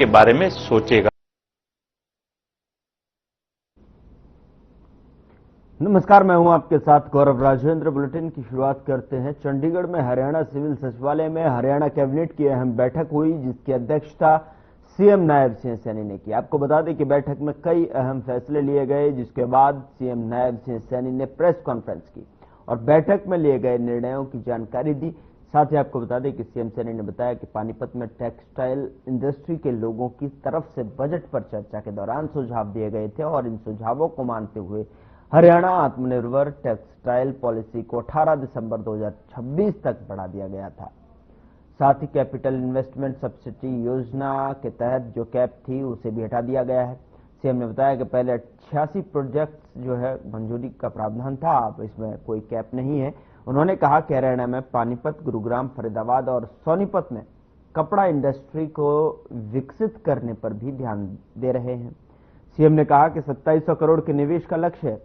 के बारे में सोचेगा। नमस्कार, मैं हूं आपके साथ गौरव राजेंद्र। बुलेटिन की शुरुआत करते हैं। चंडीगढ़ में हरियाणा सिविल सचिवालय में हरियाणा कैबिनेट की अहम बैठक हुई, जिसकी अध्यक्षता सीएम नायब सिंह सैनी ने की। आपको बता दें कि बैठक में कई अहम फैसले लिए गए, जिसके बाद सीएम नायब सिंह सैनी ने प्रेस कॉन्फ्रेंस की और बैठक में लिए गए निर्णयों की जानकारी दी। साथ ही आपको बता दें कि सीएम सैनी ने बताया कि पानीपत में टेक्सटाइल इंडस्ट्री के लोगों की तरफ से बजट पर चर्चा के दौरान सुझाव दिए गए थे और इन सुझावों को मानते हुए हरियाणा आत्मनिर्भर टेक्सटाइल पॉलिसी को 18 दिसंबर 2026 तक बढ़ा दिया गया था। साथ ही कैपिटल इन्वेस्टमेंट सब्सिडी योजना के तहत जो कैप थी उसे भी हटा दिया गया है। सीएम ने बताया कि पहले 86 प्रोजेक्ट जो है मंजूरी का प्रावधान था, अब इसमें कोई कैप नहीं है। उन्होंने कहा कि हरियाणा में पानीपत, गुरुग्राम, फरीदाबाद और सोनीपत में कपड़ा इंडस्ट्री को विकसित करने पर भी ध्यान दे रहे हैं। सीएम ने कहा कि 2700 करोड़ के निवेश का लक्ष्य है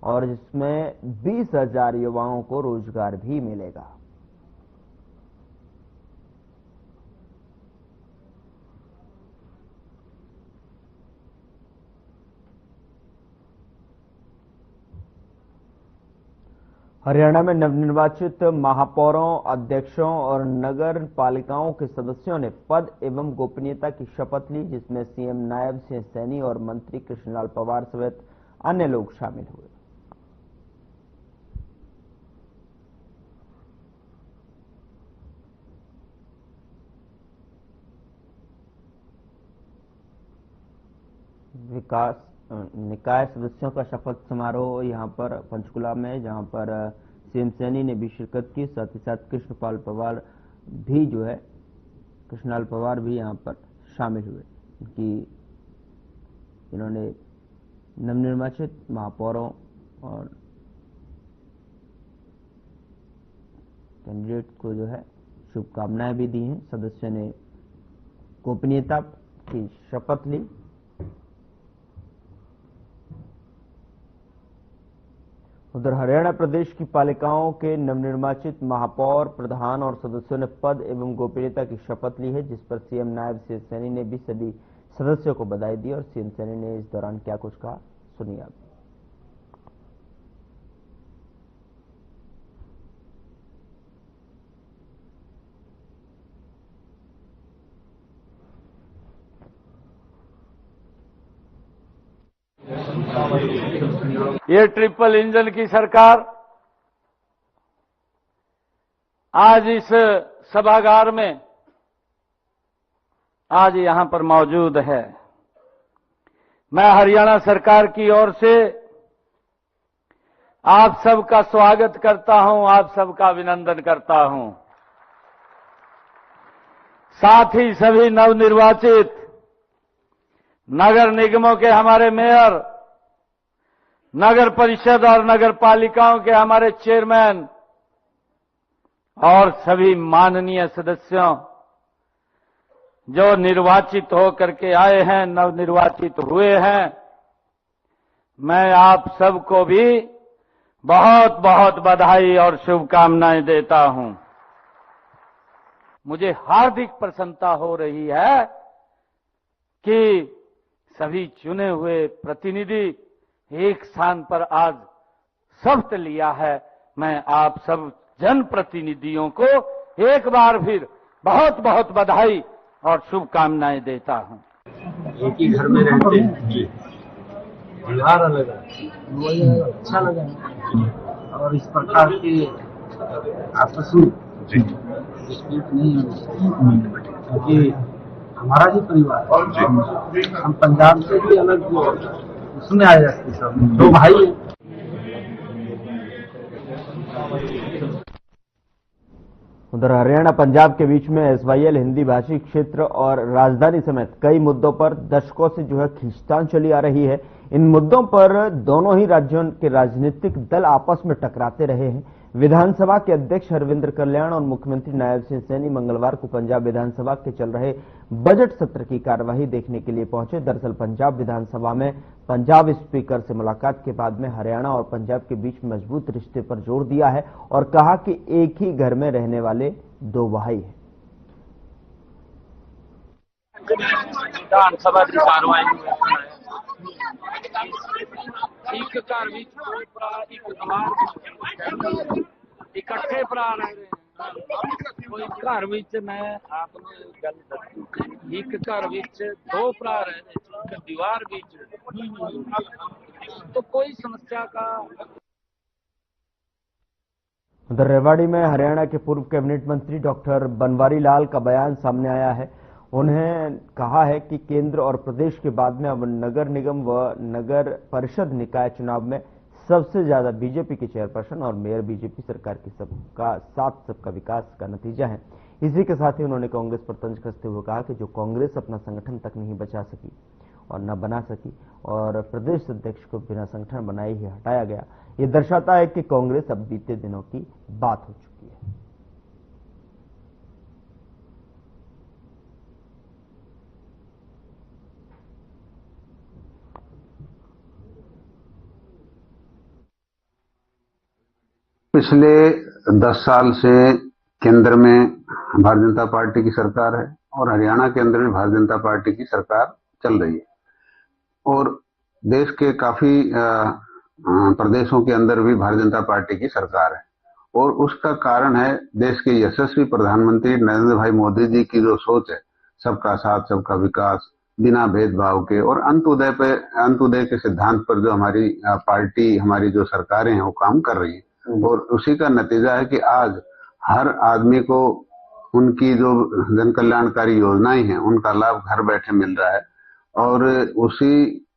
और जिसमें 20,000 युवाओं को रोजगार भी मिलेगा। हरियाणा में नवनिर्वाचित महापौरों, अध्यक्षों और नगर पालिकाओं के सदस्यों ने पद एवं गोपनीयता की शपथ ली, जिसमें सीएम नायब सिंह सैनी और मंत्री कृष्णलाल पंवार समेत अन्य लोग शामिल हुए। निकाय सदस्यों का शपथ समारोह यहां पर पंचकुला में, जहां पर सीएम सैनी ने भी शिरकत की। साथ ही साथ कृष्णपाल पंवार भी जो है, कृष्णलाल पंवार भी यहां पर शामिल हुए, कि इन्होंने नवनिर्वाचित महापौरों और कैंडिडेट को जो है शुभकामनाएं भी दी हैं। सदस्यों ने गोपनीयता की शपथ ली। उधर हरियाणा प्रदेश की पालिकाओं के नवनिर्वाचित महापौर, प्रधान और सदस्यों ने पद एवं गोपनीयता की शपथ ली है, जिस पर सीएम नायब सिंह सैनी ने भी सभी सदस्यों को बधाई दी। और सीएम सैनी ने इस दौरान क्या कुछ कहा, सुनिए आप। ये ट्रिपल इंजन की सरकार आज इस सभागार में आज यहां पर मौजूद है। मैं हरियाणा सरकार की ओर से आप सबका स्वागत करता हूं, आप सबका अभिनंदन करता हूं। साथ ही सभी नवनिर्वाचित नगर निगमों के हमारे मेयर, नगर परिषद और नगर पालिकाओं के हमारे चेयरमैन और सभी माननीय सदस्यों जो निर्वाचित होकर के आए हैं, नवनिर्वाचित हुए हैं, मैं आप सबको भी बहुत बहुत बधाई और शुभकामनाएं देता हूं। मुझे हार्दिक प्रसन्नता हो रही है कि सभी चुने हुए प्रतिनिधि एक स्थान पर आज शपथ लिया है। मैं आप सब जनप्रतिनिधियों को एक बार फिर बहुत बहुत बधाई और शुभकामनाएं देता हूं। एक ही घर में रहते हैं जी, व्यवहार अलग है, अच्छा लगा और इस प्रकार की आपस में डिस्प्यूट नहीं होनी, क्योंकि हमारा ही परिवार, हम पंजाब से भी अलग उसमें आ जाते सब, दो भाई हैं। उधर हरियाणा पंजाब के बीच में एसवाईएल हिंदी भाषी क्षेत्र और राजधानी समेत कई मुद्दों पर दशकों से जो है खींचतान चली आ रही है। इन मुद्दों पर दोनों ही राज्यों के राजनीतिक दल आपस में टकराते रहे हैं। विधानसभा के अध्यक्ष हरविंद्र कल्याण और मुख्यमंत्री नायब सिंह सैनी मंगलवार को पंजाब विधानसभा के चल रहे बजट सत्र की कार्यवाही देखने के लिए पहुंचे। दरअसल पंजाब विधानसभा में पंजाब स्पीकर से मुलाकात के बाद में हरियाणा और पंजाब के बीच मजबूत रिश्ते पर जोर दिया है और कहा कि एक ही घर में रहने वाले दो भाई हैं। विधानसभा की कार्रवाई एक घर विच दो भरा एक दीवार इकट्ठे भरा रह रहे हैं। कोई घर विच मैं आपने गल दसी एक घर विच दो भरा रह रहे एक दीवार बीच तो कोई समस्या का। उधर रेवाड़ी में हरियाणा के पूर्व कैबिनेट मंत्री डॉक्टर बनवारी लाल का बयान सामने आया है। उन्हें कहा है कि केंद्र और प्रदेश के बाद में अब नगर निगम व नगर परिषद निकाय चुनाव में सबसे ज्यादा बीजेपी के चेयरपर्सन और मेयर बीजेपी सरकार की सबका साथ सबका विकास का नतीजा है। इसी के साथ ही उन्होंने कांग्रेस पर तंज कसते हुए कहा कि जो कांग्रेस अपना संगठन तक नहीं बचा सकी और न बना सकी और प्रदेश अध्यक्ष को बिना संगठन बनाए ही हटाया गया, ये दर्शाता है कि कांग्रेस अब बीते दिनों की बात हो चुकी है। पिछले 10 साल से केंद्र में भारतीय जनता पार्टी की सरकार है और हरियाणा के अंदर भी भारतीय जनता पार्टी की सरकार चल रही है और देश के काफी प्रदेशों के अंदर भी भारतीय जनता पार्टी की सरकार है और उसका कारण है देश के यशस्वी प्रधानमंत्री नरेंद्र भाई मोदी जी की जो सोच है, सबका साथ सबका विकास बिना भेदभाव के और अंत्योदय के सिद्धांत पर जो हमारी पार्टी हमारी जो सरकारें हैं वो काम कर रही है और उसी का नतीजा है कि आज हर आदमी को उनकी जो जन कल्याणकारी योजनाएं हैं उनका लाभ घर बैठे मिल रहा है और उसी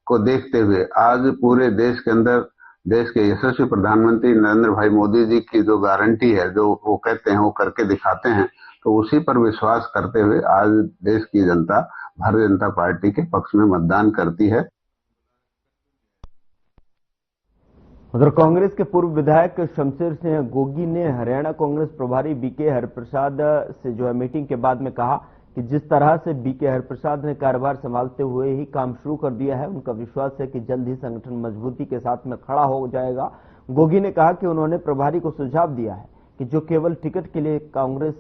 को देखते हुए आज पूरे देश के अंदर देश के यशस्वी प्रधानमंत्री नरेंद्र भाई मोदी जी की जो गारंटी है, जो वो कहते हैं वो करके दिखाते हैं, तो उसी पर विश्वास करते हुए आज देश की जनता भारतीय जनता पार्टी के पक्ष में मतदान करती है। उधर कांग्रेस के पूर्व विधायक शमशेर सिंह गोगी ने हरियाणा कांग्रेस प्रभारी बीके हरिप्रसाद से जो है मीटिंग के बाद में कहा कि जिस तरह से बीके हरिप्रसाद ने कार्यभार संभालते हुए ही काम शुरू कर दिया है, उनका विश्वास है कि जल्द ही संगठन मजबूती के साथ में खड़ा हो जाएगा। गोगी ने कहा कि उन्होंने प्रभारी को सुझाव दिया है कि जो केवल टिकट के लिए कांग्रेस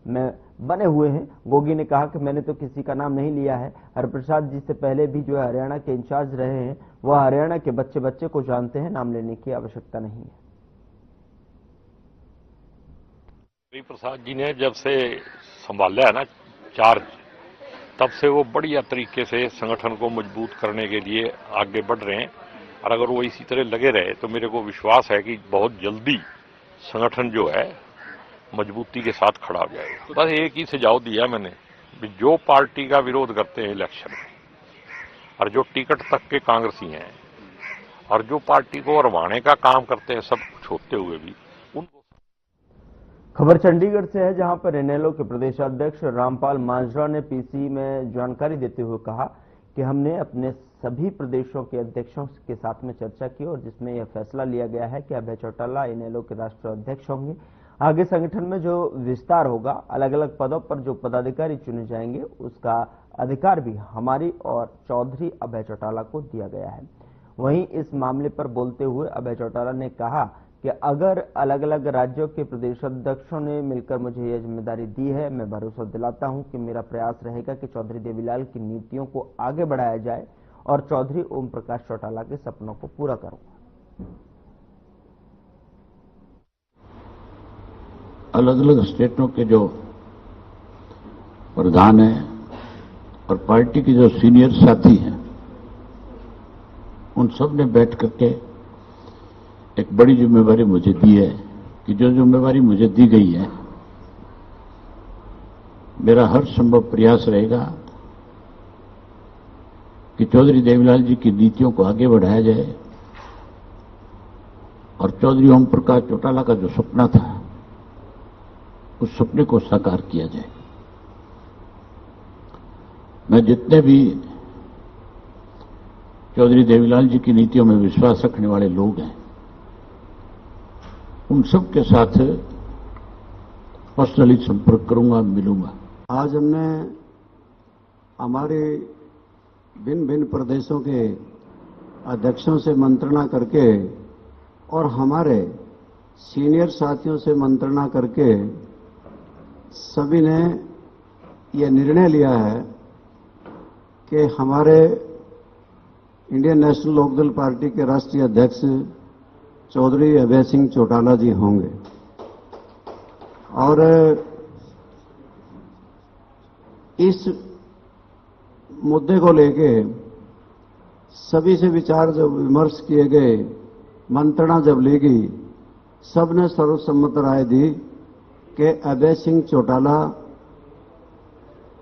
में बने हुए हैं। गोगी ने कहा कि मैंने तो किसी का नाम नहीं लिया है। हरिप्रसाद जी से पहले भी जो है हरियाणा के इंचार्ज रहे हैं, वह हरियाणा के बच्चे बच्चे को जानते हैं, नाम लेने की आवश्यकता नहीं है। हरिप्रसाद जी ने जब से संभाला है ना चार्ज, तब से वो बढ़िया तरीके से संगठन को मजबूत करने के लिए आगे बढ़ रहे हैं और अगर वो इसी तरह लगे रहे तो मेरे को विश्वास है कि बहुत जल्दी संगठन जो है मजबूती के साथ खड़ा हो जाएगा। बस एक ही सुझाव दिया मैंने, जो पार्टी का विरोध करते हैं इलेक्शन में और जो टिकट तक के कांग्रेसी हैं और जो पार्टी को हरवाने का काम करते हैं, सब कुछ होते हुए भी उनको। खबर चंडीगढ़ से है, जहां पर इनेलो के प्रदेशाध्यक्ष रामपाल मांजरा ने पीसी में जानकारी देते हुए कहा कि हमने अपने सभी प्रदेशों के अध्यक्षों के साथ में चर्चा की और जिसमें यह फैसला लिया गया है कि अभय चौटाला इनेलो के राष्ट्रीय अध्यक्ष होंगे। आगे संगठन में जो विस्तार होगा, अलग अलग पदों पर जो पदाधिकारी चुने जाएंगे, उसका अधिकार भी हमारी और चौधरी अभय चौटाला को दिया गया है। वहीं इस मामले पर बोलते हुए अभय चौटाला ने कहा कि अगर अलग अलग राज्यों के प्रदेश अध्यक्षों ने मिलकर मुझे यह जिम्मेदारी दी है, मैं भरोसा दिलाता हूं कि मेरा प्रयास रहेगा कि चौधरी देवीलाल की नीतियों को आगे बढ़ाया जाए और चौधरी ओम प्रकाश चौटाला के सपनों को पूरा करूंगा। अलग अलग स्टेटों के जो प्रधान हैं और पार्टी के जो सीनियर साथी हैं, उन सब ने बैठ करके एक बड़ी जिम्मेवारी मुझे दी है कि जो जिम्मेवारी मुझे दी गई है, मेरा हर संभव प्रयास रहेगा कि चौधरी देवीलाल जी की नीतियों को आगे बढ़ाया जाए और चौधरी ओम प्रकाश चौटाला का जो सपना था, उस सपने को साकार किया जाए। मैं जितने भी चौधरी देवीलाल जी की नीतियों में विश्वास रखने वाले लोग हैं, उन सब के साथ पर्सनली संपर्क करूंगा, मिलूंगा। आज हमने हमारे भिन्न भिन्न प्रदेशों के अध्यक्षों से मंत्रणा करके और हमारे सीनियर साथियों से मंत्रणा करके सभी ने यह निर्णय लिया है कि हमारे इंडियन नेशनल लोकदल पार्टी के राष्ट्रीय अध्यक्ष चौधरी अभय सिंह चौटाला जी होंगे और इस मुद्दे को लेके सभी से विचार जब विमर्श किए गए, मंत्रणा जब ली गई, सबने सर्वसम्मत राय दी कि अभय सिंह चौटाला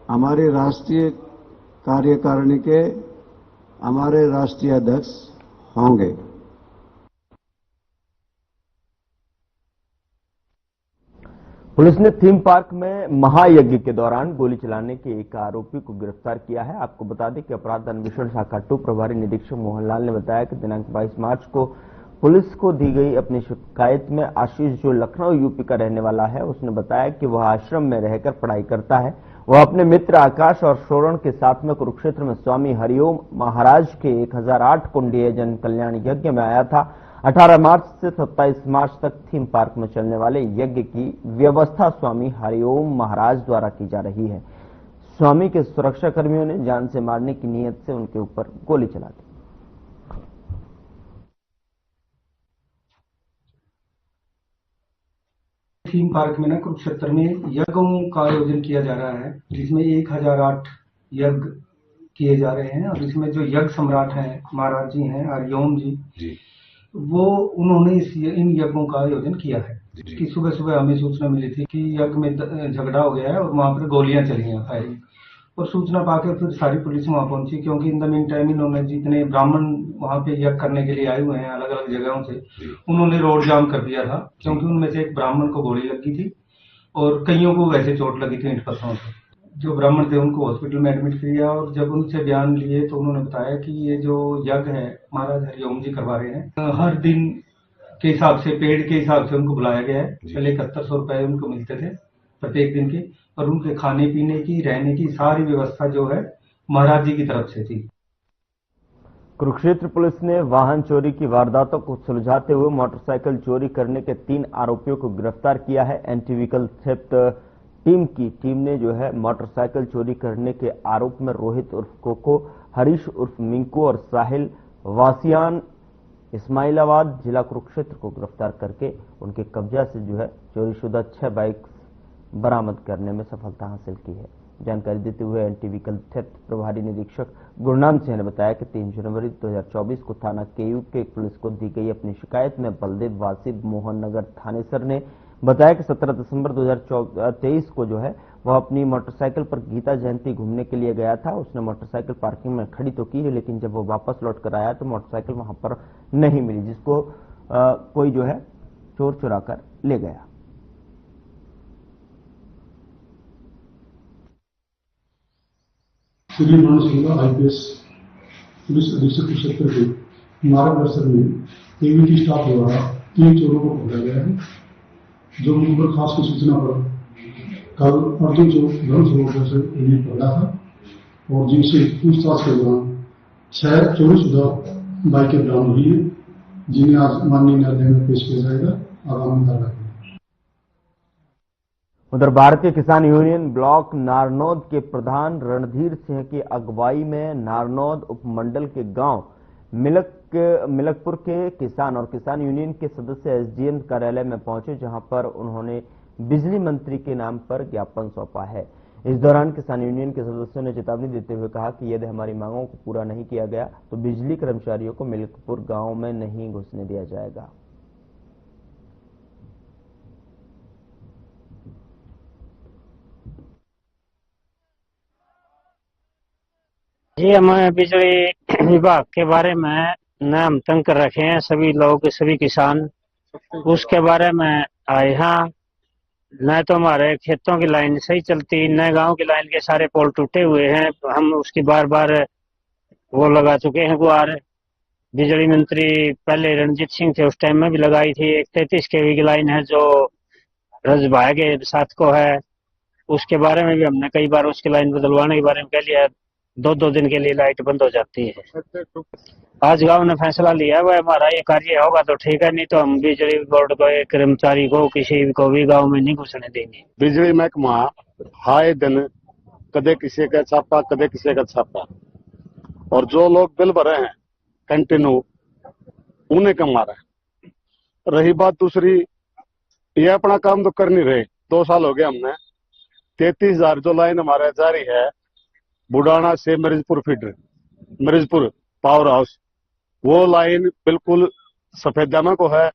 हमारी राष्ट्रीय कार्यकारिणी के हमारे राष्ट्रीय अध्यक्ष होंगे। पुलिस ने थीम पार्क में महायज्ञ के दौरान गोली चलाने के एक आरोपी को गिरफ्तार किया है। आपको बता दें कि अपराध अन्वेषण शाखा 2 प्रभारी निरीक्षक मोहनलाल ने बताया कि दिनांक 22 मार्च को पुलिस को दी गई अपनी शिकायत में आशीष, जो लखनऊ यूपी का रहने वाला है, उसने बताया कि वह आश्रम में रहकर पढ़ाई करता है। वह अपने मित्र आकाश और शोरण के साथ में कुरुक्षेत्र में स्वामी हरिओम महाराज के 1008 कुंडीय जन कल्याण यज्ञ में आया था। 18 मार्च से 27 मार्च तक थीम पार्क में चलने वाले यज्ञ की व्यवस्था स्वामी हरिओम महाराज द्वारा की जा रही है। स्वामी के सुरक्षा कर्मियों ने जान से मारने की नीयत से उनके ऊपर गोली चला दी। थीम पार्क में ना कुरुक्षेत्र में यज्ञों का आयोजन किया जा रहा है, जिसमें 1008 यज्ञ किए जा रहे हैं और इसमें जो यज्ञ सम्राट हैं महाराज जी हैं हरिओम जी, वो उन्होंने इन यज्ञों का आयोजन किया है। कि सुबह सुबह हमें सूचना मिली थी कि यज्ञ में झगड़ा हो गया है और वहां पर गोलियां चली हैं फायरिंग, और सूचना पाकर फिर सारी पुलिस वहां पहुंची, क्योंकि इन द मीन टाइम इन्होंने जितने ब्राह्मण वहां पे यज्ञ करने के लिए आए हुए हैं अलग अलग जगहों से, उन्होंने रोड जाम कर दिया था, क्योंकि उनमें से एक ब्राह्मण को गोली लगी थी और कईयों को वैसे चोट लगी थी ईंट पत्थरों से। जो ब्राह्मण थे उनको हॉस्पिटल में एडमिट किया और जब उनसे बयान लिए तो उन्होंने बताया कि ये जो यज्ञ है महाराज हरिओम जी करवा रहे हैं, हर दिन के हिसाब से, पेड़ के हिसाब से उनको बुलाया गया है। पहले 7100 रुपए उनको मिलते थे प्रत्येक दिन के, और उनके खाने पीने की, रहने की सारी व्यवस्था जो है महाराज जी की तरफ से थी। कुरुक्षेत्र पुलिस ने वाहन चोरी की वारदातों को सुलझाते हुए मोटरसाइकिल चोरी करने के 3 आरोपियों को गिरफ्तार किया है। एंटी व्हीकल थेफ्ट टीम की टीम ने जो है मोटरसाइकिल चोरी करने के आरोप में रोहित उर्फ कोको, हरीश उर्फ मिंकू और साहिल वासियान इस्माइलाबाद जिला कुरुक्षेत्र को गिरफ्तार करके उनके कब्जा से जो है चोरीशुदा 6 बाइक बरामद करने में सफलता हासिल की है। जानकारी देते हुए एंटी व्हीकल थेफ्ट प्रभारी निरीक्षक गुरनाम सिंह ने बताया कि 3 जनवरी 2024 को थाना केयू के पुलिस को दी गई अपनी शिकायत में बलदेव वासी मोहन नगर थानेसर ने बताया कि 17 दिसंबर 2023 को जो है वह अपनी मोटरसाइकिल पर गीता जयंती घूमने के लिए गया था। उसने मोटरसाइकिल पार्किंग में खड़ी तो की है, लेकिन जब वो वापस लौट कर आया तो मोटरसाइकिल वहां पर नहीं मिली, जिसको कोई जो है चोर चुरा कर ले गया। श्री मानसिंह आईपीएस पुलिस अधीक्षक कुरुक्षेत्र के मार्गदर्शन में केवीटी स्टाफ द्वारा 3 चोरों को पकड़ा गया है, जो उन पर खास की सूचना पर कल अर्जुन चौक धर्म सरोवर से इन्हें पकड़ा था और जिनसे पूछताछ के दौरान 6 चोरीशुदा बाइकें बरामद हुई है, जिन्हें आज माननीय न्यायालय में पेश किया जाएगा आगामी कार्रवाई। उधर भारतीय किसान यूनियन ब्लॉक नारनौद के प्रधान रणधीर सिंह की अगुवाई में नारनौद उपमंडल के गांव मिलकपुर के किसान और किसान यूनियन के सदस्य एसडीएम कार्यालय में पहुंचे, जहां पर उन्होंने बिजली मंत्री के नाम पर ज्ञापन सौंपा है। इस दौरान किसान यूनियन के सदस्यों ने चेतावनी देते हुए कहा कि यदि हमारी मांगों को पूरा नहीं किया गया तो बिजली कर्मचारियों को मिलकपुर गांव में नहीं घुसने दिया जाएगा। जी, हमें बिजली विभाग के बारे में न हम तंग कर रखे हैं सभी लोग, सभी किसान, उसके बारे में आए हैं। न तो हमारे खेतों की लाइन सही चलती, न गांव की लाइन के सारे पोल टूटे हुए हैं। हम उसकी बार बार वो लगा चुके हैं गुहार। बिजली मंत्री पहले रणजीत सिंह थे, उस टाइम में भी लगाई थी। एक 33 kV की लाइन है जो रजभाई के साथ को है, उसके बारे में भी हमने कई बार उसकी लाइन बदलवाने के बारे में कह लिया। 2-2 दिन के लिए लाइट बंद हो जाती है। आज गांव ने फैसला लिया हुआ हमारा ये कार्य होगा तो ठीक है, नहीं तो हम बिजली बोर्ड को, एक कर्मचारी को, किसी को भी गांव में नहीं घुसने देंगे। बिजली महकमा हाय दिन कदे किसी का छापा कदे किसी का छापा, और जो लोग बिल भरे हैं कंटिन्यू उन्हें कम आ रहा है। रही बात दूसरी, ये अपना काम तो कर नहीं रहे। 2 साल हो गए हमने 33,000 जो लाइन हमारे जारी है बुडाना से मरीजपुर फीडर, मरीजपुर पावर हाउस, वो लाइन बिल्कुल सफेदनामा को है।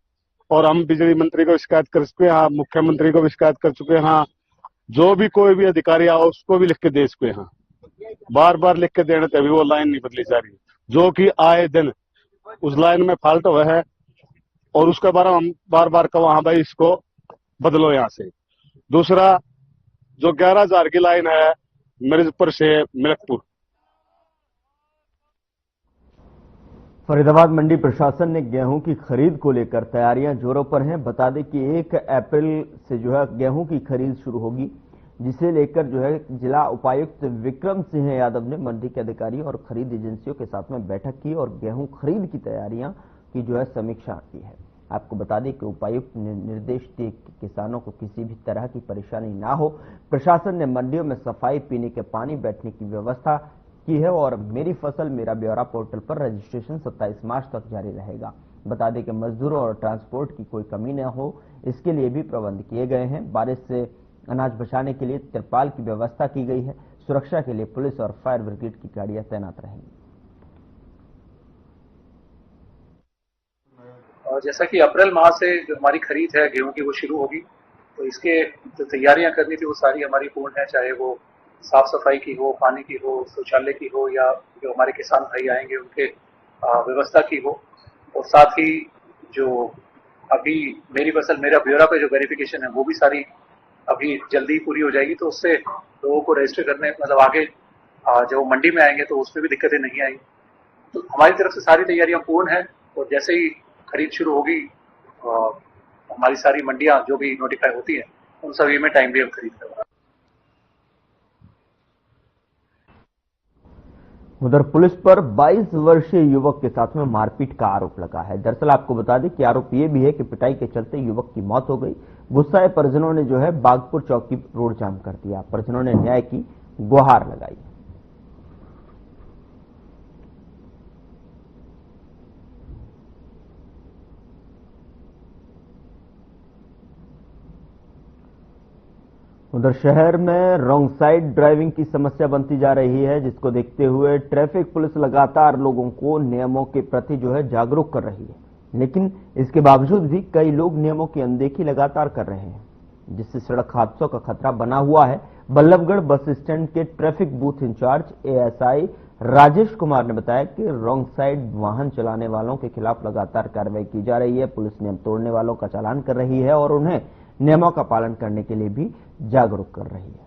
और हम बिजली मंत्री को शिकायत कर चुके हैं, मुख्यमंत्री को भी शिकायत कर चुके हैं, जो भी कोई भी अधिकारी आओ उसको भी लिख के दे चुके हैं। बार बार लिख के देने तभी वो लाइन नहीं बदली जा रही, जो कि आए दिन उस लाइन में फॉल्ट हुआ है और उसके बारे में हम बार बार कहो हाँ भाई इसको बदलो यहाँ से। दूसरा, जो 11,000 की लाइन है मरीजपुर से मिलकपुर। फरीदाबाद मंडी प्रशासन ने गेहूं की खरीद को लेकर तैयारियां जोरों पर हैं। बता दें कि 1 अप्रैल से जो है गेहूं की खरीद शुरू होगी, जिसे लेकर जो है जिला उपायुक्त विक्रम सिंह यादव ने मंडी के अधिकारी और खरीद एजेंसियों के साथ में बैठक की और गेहूं खरीद की तैयारियां की जो है समीक्षा की है। आपको बता दें कि उपायुक्त ने निर्देश दिए कि किसानों को किसी भी तरह की परेशानी ना हो। प्रशासन ने मंडियों में सफाई, पीने के पानी, बैठने की व्यवस्था की है और मेरी फसल मेरा ब्यौरा पोर्टल पर रजिस्ट्रेशन 27 मार्च तक जारी रहेगा। बता दें कि मजदूरों और ट्रांसपोर्ट की कोई कमी न हो, इसके लिए भी प्रबंध किए गए हैं। बारिश से अनाज बचाने के लिए तिरपाल की व्यवस्था की गई है। सुरक्षा के लिए पुलिस और फायर ब्रिगेड की गाड़ियां तैनात रहेंगी। और जैसा कि अप्रैल माह से जो हमारी खरीद है गेहूं की वो शुरू होगी, तो इसके जो तैयारियां करनी थी वो सारी हमारी पूर्ण है, चाहे वो साफ सफाई की हो, पानी की हो, शौचालय की हो, या जो हमारे किसान भाई आएंगे उनके व्यवस्था की हो। और साथ ही जो अभी मेरी फसल मेरा ब्यौरा पे जो वेरिफिकेशन है वो भी सारी अभी जल्दी पूरी हो जाएगी, तो उससे लोगों को रजिस्टर करने मतलब आगे जो मंडी में आएंगे तो उसमें भी दिक्कतें नहीं आएंगी। तो हमारी तरफ से सारी तैयारियां पूर्ण है और जैसे ही खरीद शुरू होगी हमारी सारी मंडियां जो भी नोटिफाई होती हैं उन सभी में टाइमली हम खरीद करवाएंगे। उधर पुलिस पर 22 वर्षीय युवक के साथ में मारपीट का आरोप लगा है। दरअसल आपको बता दें कि आरोप ये भी है कि पिटाई के चलते युवक की मौत हो गई। गुस्साए परिजनों ने जो है बागपुर चौकी रोड जाम कर दिया। परिजनों ने न्याय की गुहार लगाई। उधर शहर में रॉन्ग साइड ड्राइविंग की समस्या बनती जा रही है, जिसको देखते हुए ट्रैफिक पुलिस लगातार लोगों को नियमों के प्रति जो है जागरूक कर रही है, लेकिन इसके बावजूद भी कई लोग नियमों की अनदेखी लगातार कर रहे हैं, जिससे सड़क हादसों का खतरा बना हुआ है। बल्लभगढ़ बस स्टैंड के traffic booth incharge ASI Rajesh Kumar ने बताया कि रॉन्ग साइड वाहन चलाने वालों के खिलाफ लगातार कार्रवाई की जा रही है। पुलिस नियम तोड़ने वालों का चालान कर रही है और उन्हें नियमों का पालन करने के लिए भी जागरूक कर रही है।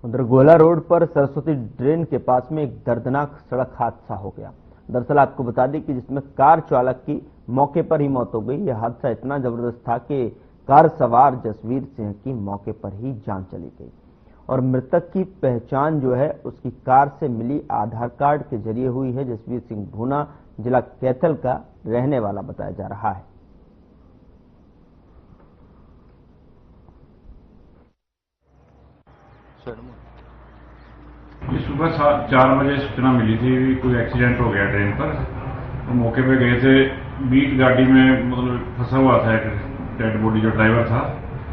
उधर गोला रोड पर सरस्वती ड्रेन के पास में एक दर्दनाक सड़क हादसा हो गया। दरअसल आपको बता दें कि जिसमें कार चालक की मौके पर ही मौत हो गई। यह हादसा इतना जबरदस्त था कि कार सवार जसवीर सिंह की मौके पर ही जान चली गई और मृतक की पहचान जो है उसकी कार से मिली आधार कार्ड के जरिए हुई है। जसवीर सिंह भूना जिला कैथल का रहने वाला बताया जा रहा है। सुबह 4 बजे सूचना मिली थी कोई एक्सीडेंट हो गया ट्रेन पर। तो मौके पे गए थे, बीट गाड़ी में मतलब फंसा हुआ था एक डेड बॉडी, जो ड्राइवर था,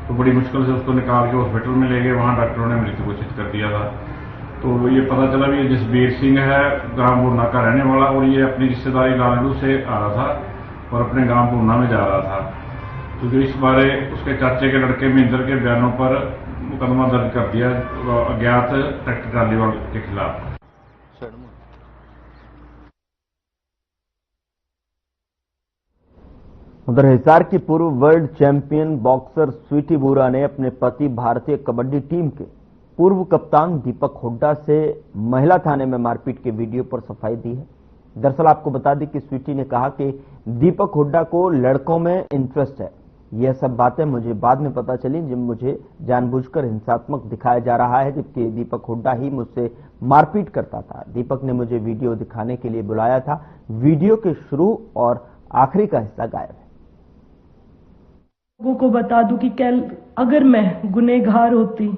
तो बड़ी मुश्किल से उसको निकाल के हॉस्पिटल में ले गए। वहाँ डॉक्टरों ने मृत्यु घोषित कर दिया था। तो ये पता चला भी जसबीर सिंह है गांव पूर्णा का रहने वाला और ये अपनी रिश्तेदारी लालगढ़ से आ रहा था और अपने गांव पूर्णा में जा रहा था। तो जो इस बारे उसके चाचे के लड़के महेंद्र के बयानों पर मुकदमा दर्ज कर दिया अज्ञात ट्रैक्टर ट्राली वाले के खिलाफ। उधर हिसार की पूर्व वर्ल्ड चैंपियन बॉक्सर स्वीटी बुरा ने अपने पति भारतीय कबड्डी टीम के पूर्व कप्तान दीपक हुड्डा से महिला थाने में मारपीट के वीडियो पर सफाई दी है। दरअसल आपको बता दें कि स्वीटी ने कहा कि दीपक हुड्डा को लड़कों में इंटरेस्ट है। यह सब बातें मुझे बाद में पता चली जब मुझे जानबूझकर हिंसात्मक दिखाया जा रहा है, जबकि दीपक हुड्डा ही मुझसे मारपीट करता था। दीपक ने मुझे वीडियो दिखाने के लिए बुलाया था वीडियो के शुरू और आखिरी का हिस्सा गायब है। लोगों को बता दूं कि अगर मैं गुनहगार होती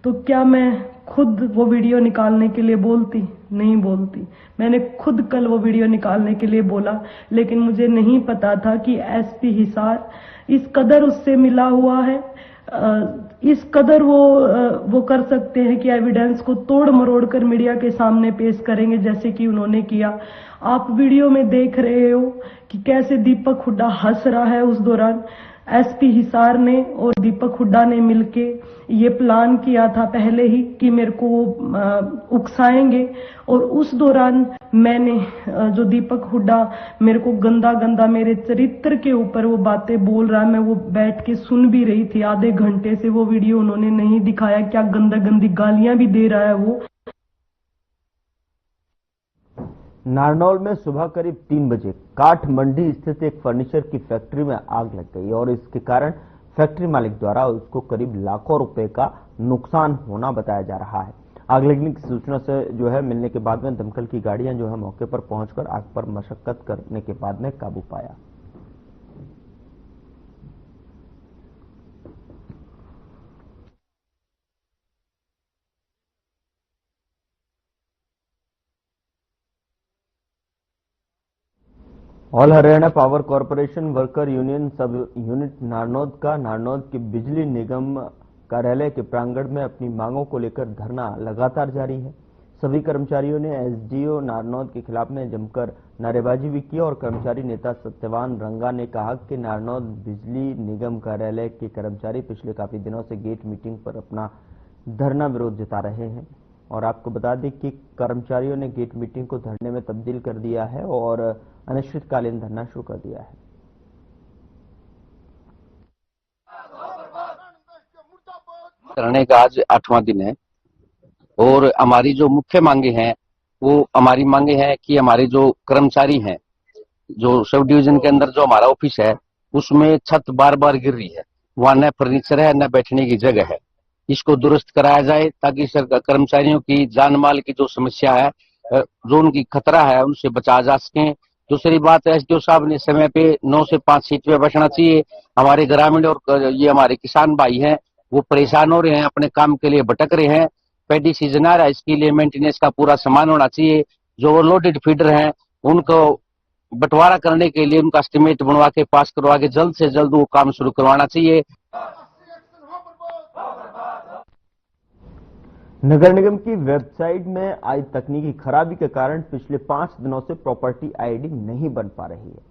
तो क्या मैं खुद वो वीडियो निकालने के लिए बोलती? नहीं बोलती। मैंने खुद कल वो वीडियो निकालने के लिए बोला, लेकिन मुझे नहीं पता था कि एसपी हिसार इस कदर उससे मिला हुआ है, इस कदर वो कर सकते हैं कि एविडेंस को तोड़ मरोड़ कर मीडिया के सामने पेश करेंगे, जैसे कि उन्होंने किया। आप वीडियो में देख रहे हो कि कैसे दीपक हुड्डा हंस रहा है। उस दौरान एसपी हिसार ने और दीपक हुड्डा ने मिलके ये प्लान किया था पहले ही कि मेरे को उकसाएंगे, और उस दौरान मैंने जो दीपक हुड्डा मेरे को गंदा गंदा मेरे चरित्र के ऊपर वो बातें बोल रहा है, मैं वो बैठ के सुन भी रही थी। आधे घंटे से वो वीडियो उन्होंने नहीं दिखाया, क्या गंदा गंदी गालियां भी दे रहा है वो। नारनौल में सुबह करीब 3 बजे काठ मंडी स्थित एक फर्नीचर की फैक्ट्री में आग लग गई और इसके कारण फैक्ट्री मालिक द्वारा उसको करीब लाखों रुपए का नुकसान होना बताया जा रहा है। आग लगने की सूचना से मिलने के बाद में दमकल की गाड़ियां मौके पर पहुंचकर आग पर मशक्कत करने के बाद में काबू पाया। All Haryana power corporation worker union सब यूनिट नारनौद का नारनौद के बिजली निगम कार्यालय के प्रांगण में अपनी मांगों को लेकर धरना लगातार जारी है। सभी कर्मचारियों ने एसडीओ नारनौद के खिलाफ में जमकर नारेबाजी भी की और कर्मचारी नेता सत्यवान रंगा ने कहा कि नारनौद बिजली निगम कार्यालय के कर्मचारी पिछले काफी दिनों से गेट मीटिंग पर अपना धरना विरोध जता रहे हैं। और आपको बता दें कि कर्मचारियों ने गेट मीटिंग को धरने में तब्दील कर दिया है और अनिश्चितकालीन धरना शुरू कर दिया है। धरने का आज 8वां दिन है और हमारी जो मुख्य मांगे हैं वो हमारी मांगे हैं कि हमारे जो कर्मचारी हैं, जो सब डिवीजन के अंदर जो हमारा ऑफिस है उसमें छत बार बार गिर रही है, वहां न फर्नीचर है न बैठने की जगह है। इसको दुरुस्त कराया जाए ताकि कर्मचारियों की जान माल की जो समस्या है, जो उनकी खतरा है, उनसे बचा जा सके। दूसरी बात, एसडीओ साहब ने समय पे 9 से 5 सीट पे बैठना चाहिए। हमारे ग्रामीण और ये हमारे किसान भाई हैं वो परेशान हो रहे हैं, अपने काम के लिए भटक रहे हैं। पैडी सीजन आ रहा है, इसके लिए मेंटेनेंस का पूरा सामान होना चाहिए। जो ओवरलोडेड फीडर हैं उनको बंटवारा करने के लिए उनका एस्टिमेट बनवा के पास करवा के जल्द से जल्द वो काम शुरू करवाना चाहिए। नगर निगम की वेबसाइट में आई तकनीकी खराबी के कारण पिछले 5 दिनों से प्रॉपर्टी आईडी नहीं बन पा रही है।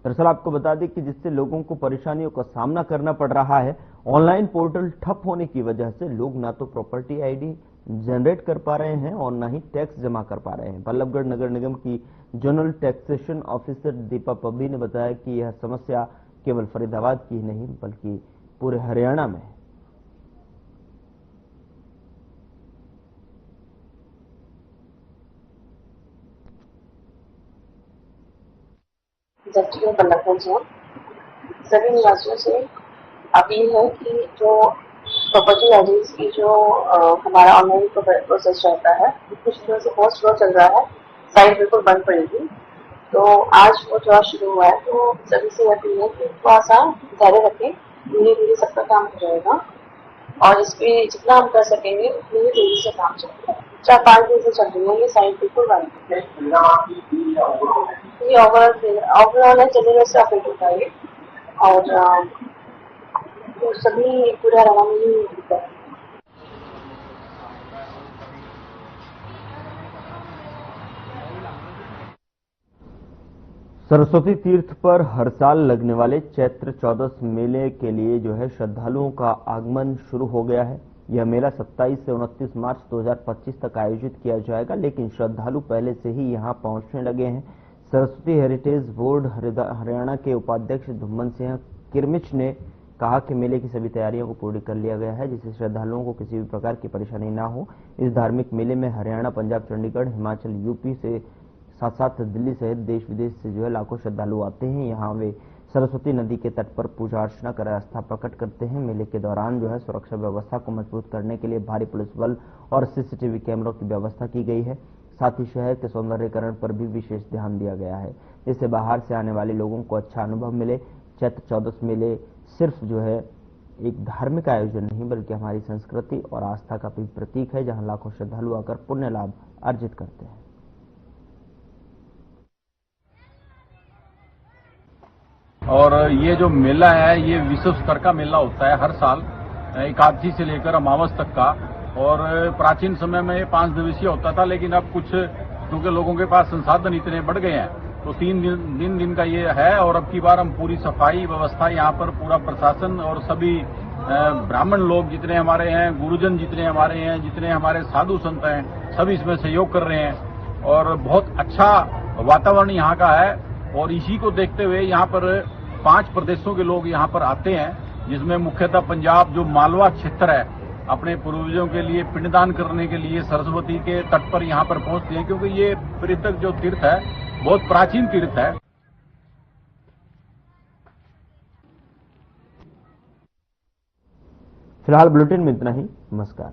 दरअसल आपको बता दें कि जिससे लोगों को परेशानियों का सामना करना पड़ रहा है। ऑनलाइन पोर्टल ठप होने की वजह से लोग ना तो प्रॉपर्टी आईडी जनरेट कर पा रहे हैं और ना ही टैक्स जमा कर पा रहे हैं। बल्लभगढ़ नगर निगम की जनरल टैक्सेशन ऑफिसर दीपा पब्बी ने बताया कि यह समस्या केवल फरीदाबाद की नहीं बल्कि पूरे हरियाणा में है। बल्लभगढ़ जोन सभी निवासियों से अपील है कि जो प्रॉपर्टी आईडीज की जो हमारा ऑनलाइन प्रोसेस रहता है कुछ दिनों से बहुत स्लो चल रहा है, साइट बिल्कुल बंद पड़ी थी। तो आज वो थोड़ा शुरू हुआ है, तो सभी से अपील है कि थोड़ा सा धैर्य रखें, धीरे धीरे सबका काम हो जाएगा और इस पर जितना हम कर सकेंगे उतनी ही तेजी से काम चलेगा। 4-5 दिन से चल रही है ये साइट बिल्कुल बंद है। ये ओवरऑल है चलने से अफेक्ट होता है और तो सभी पूरे हरियाणा में ही होता है। सरस्वती तीर्थ पर हर साल लगने वाले चैत्र चौदस मेले के लिए श्रद्धालुओं का आगमन शुरू हो गया है। यह मेला 27 से 29 मार्च 2025 तक आयोजित किया जाएगा, लेकिन श्रद्धालु पहले से ही यहां पहुंचने लगे हैं। सरस्वती हेरिटेज बोर्ड हरियाणा के उपाध्यक्ष धुम्मन सिंह किरमिच ने कहा कि मेले की सभी तैयारियों को पूरी कर लिया गया है, जिससे श्रद्धालुओं को किसी भी प्रकार की परेशानी ना हो। इस धार्मिक मेले में हरियाणा, पंजाब, चंडीगढ़, हिमाचल, यूपी से साथ साथ दिल्ली सहित देश विदेश से लाखों श्रद्धालु आते हैं। यहाँ वे सरस्वती नदी के तट पर पूजा अर्चना कर आस्था प्रकट करते हैं। मेले के दौरान सुरक्षा व्यवस्था को मजबूत करने के लिए भारी पुलिस बल और सीसीटीवी कैमरों की व्यवस्था की गई है। साथ ही शहर के सौंदर्यीकरण पर भी विशेष ध्यान दिया गया है, जिससे बाहर से आने वाले लोगों को अच्छा अनुभव मिले। चैत्र चौदस मेले सिर्फ एक धार्मिक आयोजन नहीं बल्कि हमारी संस्कृति और आस्था का भी प्रतीक है, जहां लाखों श्रद्धालु आकर पुण्य लाभ अर्जित करते हैं। और ये जो मेला है ये विश्व स्तर का मेला होता है हर साल, एकादशी से लेकर अमावस तक का। और प्राचीन समय में ये 5 दिवसीय होता था, लेकिन अब कुछ क्योंकि लोगों के पास संसाधन इतने बढ़ गए हैं तो 3 दिन का ये है। और अब की बार हम पूरी सफाई व्यवस्था यहाँ पर पूरा प्रशासन और सभी ब्राह्मण लोग जितने हमारे हैं, गुरुजन जितने हमारे हैं, जितने हमारे साधु संत हैं, सभी इसमें सहयोग कर रहे हैं और बहुत अच्छा वातावरण यहाँ का है। और इसी को देखते हुए यहाँ पर 5 प्रदेशों के लोग यहाँ पर आते हैं, जिसमें मुख्यतः पंजाब जो मालवा क्षेत्र है अपने पूर्वजों के लिए पिंडदान करने के लिए सरस्वती के तट पर यहाँ पर पहुंचते हैं, क्योंकि ये पर्यटक जो तीर्थ है बहुत प्राचीन तीर्थ है। फिलहाल बुलेटिन में इतना ही। नमस्कार।